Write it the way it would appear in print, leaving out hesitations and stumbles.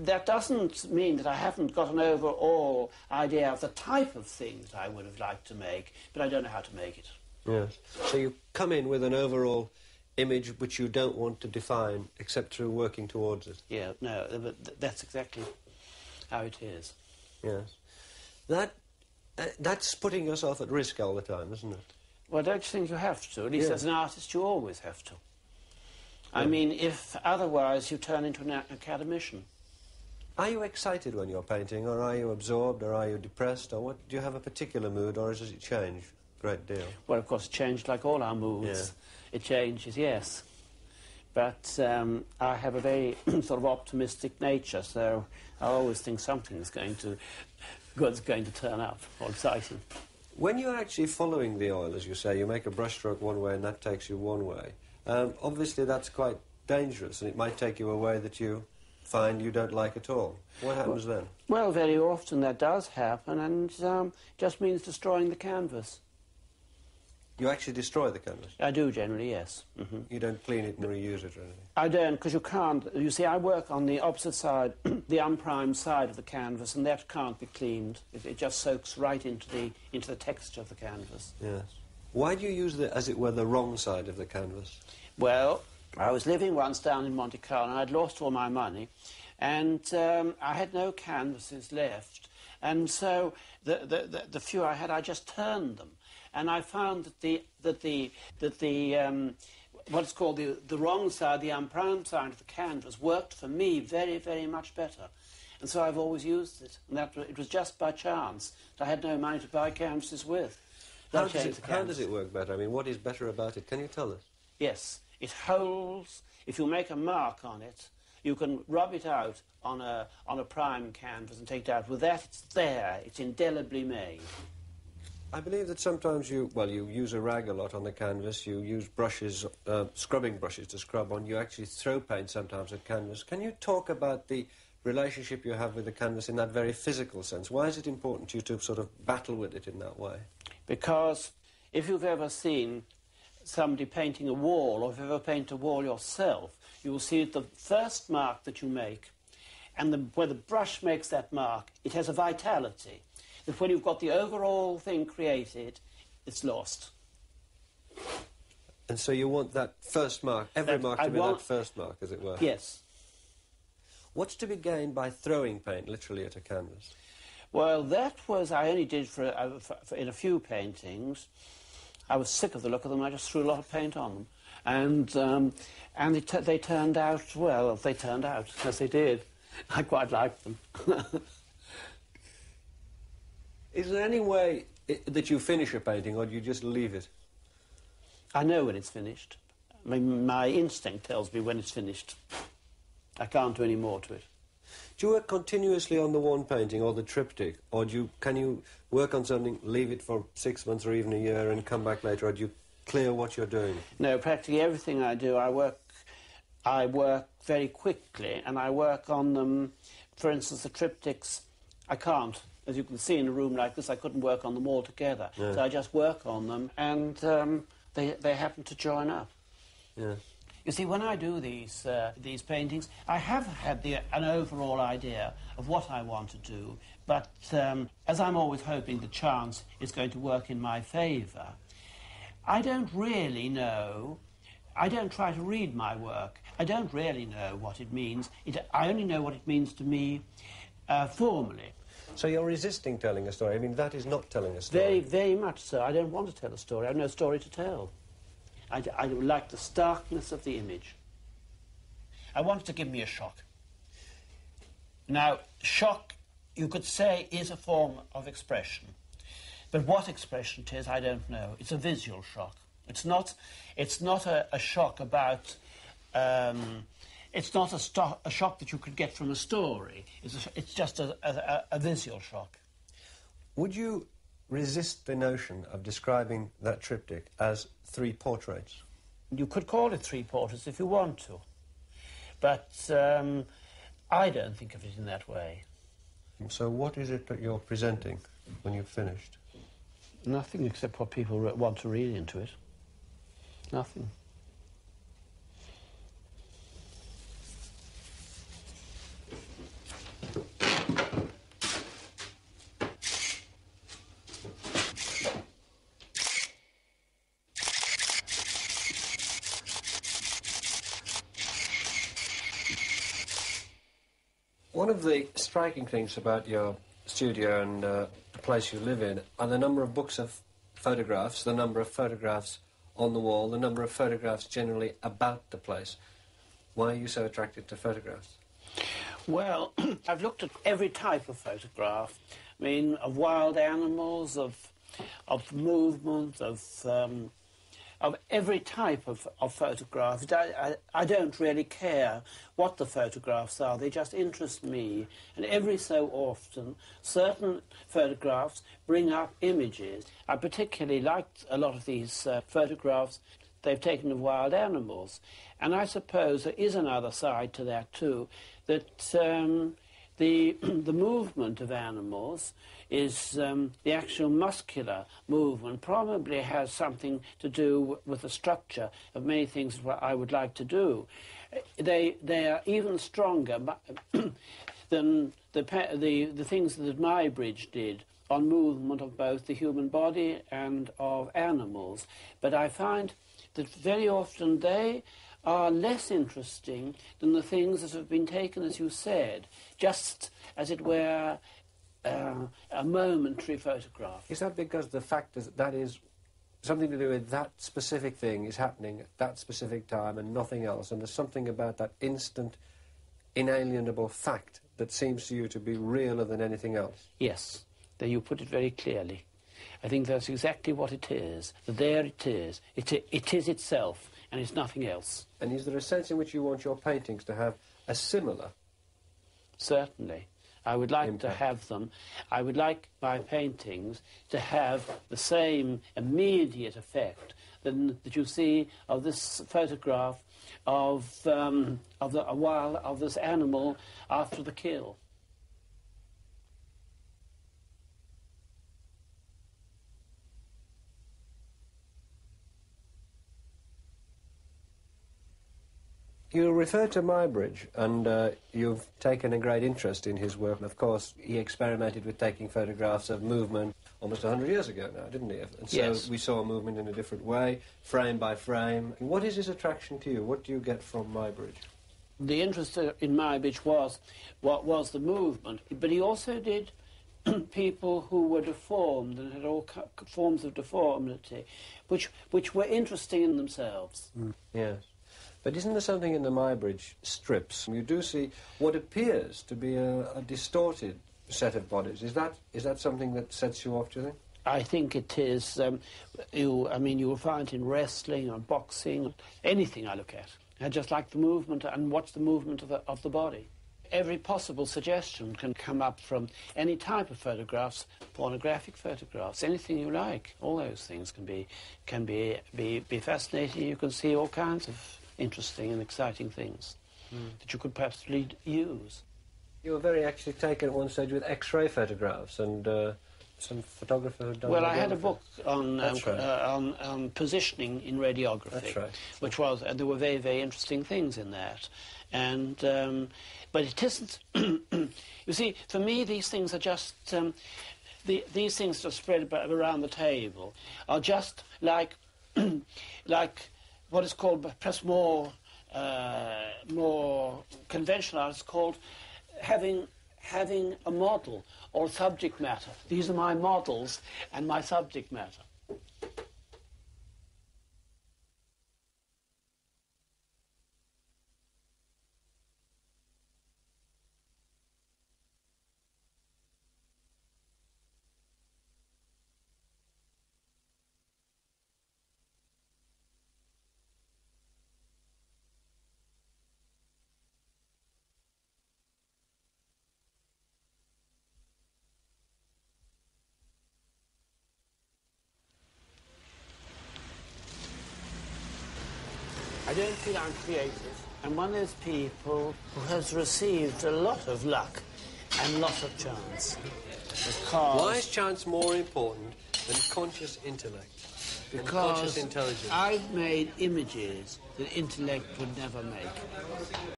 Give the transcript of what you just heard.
that doesn't mean that I haven't got an overall idea of the type of thing that I would have liked to make, but I don't know how to make it. Yes. So you come in with an overall image which you don't want to define except through working towards it. Yeah, no, but that's exactly how it is. Yes. That's putting yourself at risk all the time, isn't it? Well, don't you think you have to? At least as an artist you always have to. I mean, if otherwise you turn into an academician. Are you excited when you're painting, or are you absorbed, or are you depressed, or what? Do you have a particular mood, or does it change a great deal? Well, of course, it changed like all our moods. Yeah. It changes, yes. But I have a very sort of optimistic nature, so I always think something's good's going to turn up, or exciting. When you're actually following the oil, as you say, you make a brushstroke one way and that takes you one way. Obviously that's quite dangerous, and it might take you a way that you find you don't like at all. What happens then? Well, very often that does happen, and just means destroying the canvas. You actually destroy the canvas? I do, generally, yes. Mm-hmm. You don't clean it and reuse it or anything? I don't, because you can't. You see, I work on the opposite side, the unprimed side of the canvas, and that can't be cleaned. It just soaks right into the texture of the canvas. Yes. Why do you use, as it were, the wrong side of the canvas? Well, I was living once down in Monte Carlo, and I'd lost all my money, and I had no canvases left, and so the few I had, I just turned them. And I found that the what's called the wrong side, the unprimed side of the canvas, worked for me very, very much better. And so I've always used it. And it was just by chance that I had no money to buy canvases with. How does it work better? I mean, what is better about it? Can you tell us? Yes, it holds. If you make a mark on it, you can rub it out on a prime canvas and take it out. With that, it's there. It's indelibly made. I believe that sometimes you use a rag a lot on the canvas, you use brushes, scrubbing brushes to scrub on, you actually throw paint sometimes at canvas. Can you talk about the relationship you have with the canvas in that very physical sense? Why is it important to you to sort of battle with it in that way? Because if you've ever seen somebody painting a wall, or if you've ever painted a wall yourself, you will see that the first mark that you make, and where the brush makes that mark, it has a vitality. That when you've got the overall thing created, it's lost. And so you want that first mark, every mark to be that first mark, as it were? Yes. What's to be gained by throwing paint literally at a canvas? Well, that was, I only did in a few paintings. I was sick of the look of them, I just threw a lot of paint on them. And they turned out, well, they turned out, as they did. I quite liked them. Is there any way that you finish a painting, or do you just leave it? I know when it's finished. I mean, my instinct tells me when it's finished. I can't do any more to it. Do you work continuously on the one painting, or the triptych, or can you work on something, leave it for 6 months or even a year and come back later, or do you clear what you're doing? No, practically everything I do, I work very quickly, and I work on them. For instance, the triptychs, I can't. As you can see in a room like this, I couldn't work on them all together. Yeah. So I just work on them, and they happen to join up. Yeah. You see, when I do these paintings, I have had an overall idea of what I want to do, but as I'm always hoping the chance is going to work in my favour, I don't really know. I don't try to read my work. I don't really know what it means. I only know what it means to me formally. So you're resisting telling a story? I mean, that is not telling a story. Very, very much so. I don't want to tell a story. I have no story to tell. I like the starkness of the image. I want it to give me a shock. Now, shock, you could say, is a form of expression. But what expression it is, I don't know. It's a visual shock. It's not a shock about... it's not a shock that you could get from a story. It's just a visual shock. Would you resist the notion of describing that triptych as 3 portraits? You could call it 3 portraits if you want to. But I don't think of it in that way. So what is it that you're presenting when you've finished? Nothing except what people want to read into it. Nothing. One of the striking things about your studio and the place you live in are the number of books of photographs, the number of photographs on the wall, the number of photographs generally about the place. Why are you so attracted to photographs? Well, I've looked at every type of photograph. I mean, of wild animals, of movement, of every type of photograph. I don't really care what the photographs are, they just interest me. And every so often, certain photographs bring up images. I particularly liked a lot of these photographs they've taken of wild animals. And I suppose there is another side to that too, that the movement of animals is the actual muscular movement probably has something to do with the structure of many things that I would like to do. They are even stronger than the things that Muybridge did on movement of both the human body and of animals. But I find that very often they are less interesting than the things that have been taken, as you said, just as it were a momentary photograph. Is that because the fact is that is something to do with that specific thing is happening at that specific time and nothing else, and there's something about that instant, inalienable fact that seems to you to be realer than anything else? Yes, there you put it very clearly. I think that's exactly what it is. There it is. It is itself, and it's nothing else. And is there a sense in which you want your paintings to have a similar? Certainly. I would like to have them. I would like my paintings to have the same immediate effect that you see of this photograph of this animal after the kill. You refer to Muybridge, and you've taken a great interest in his work. Of course, he experimented with taking photographs of movement almost 100 years ago now, didn't he? And so yes. We saw movement in a different way, frame by frame. What is his attraction to you? What do you get from Muybridge? The interest in Muybridge was the movement, but he also did people who were deformed and had all forms of deformity, which were interesting in themselves. Yes. But isn't there something in the Muybridge strips? You do see what appears to be a distorted set of bodies. Is that something that sets you off, do you think? I think it is. You will find it in wrestling or boxing, anything I look at. I just like the movement and watch the movement of the body. Every possible suggestion can come up from any type of photographs, pornographic photographs, anything you like. All those things can be fascinating. You can see all kinds of interesting and exciting things that you could perhaps use. You were very actually taken at one stage with X-ray photographs, and some photographer had done. Well, I had a book on positioning in radiography. That's right. Which was, and there were very, very interesting things in that. And but it isn't. You see, for me, these things are just these things that are spread around the table are just like like what is called, perhaps more conventional, it's called having a model or subject matter. These are my models and my subject matter. I don't feel I'm creative. I'm one of those people who has received a lot of luck and lots of chance. Because why is chance more important than conscious intellect? Because conscious intelligence? I've made images that intellect would never make.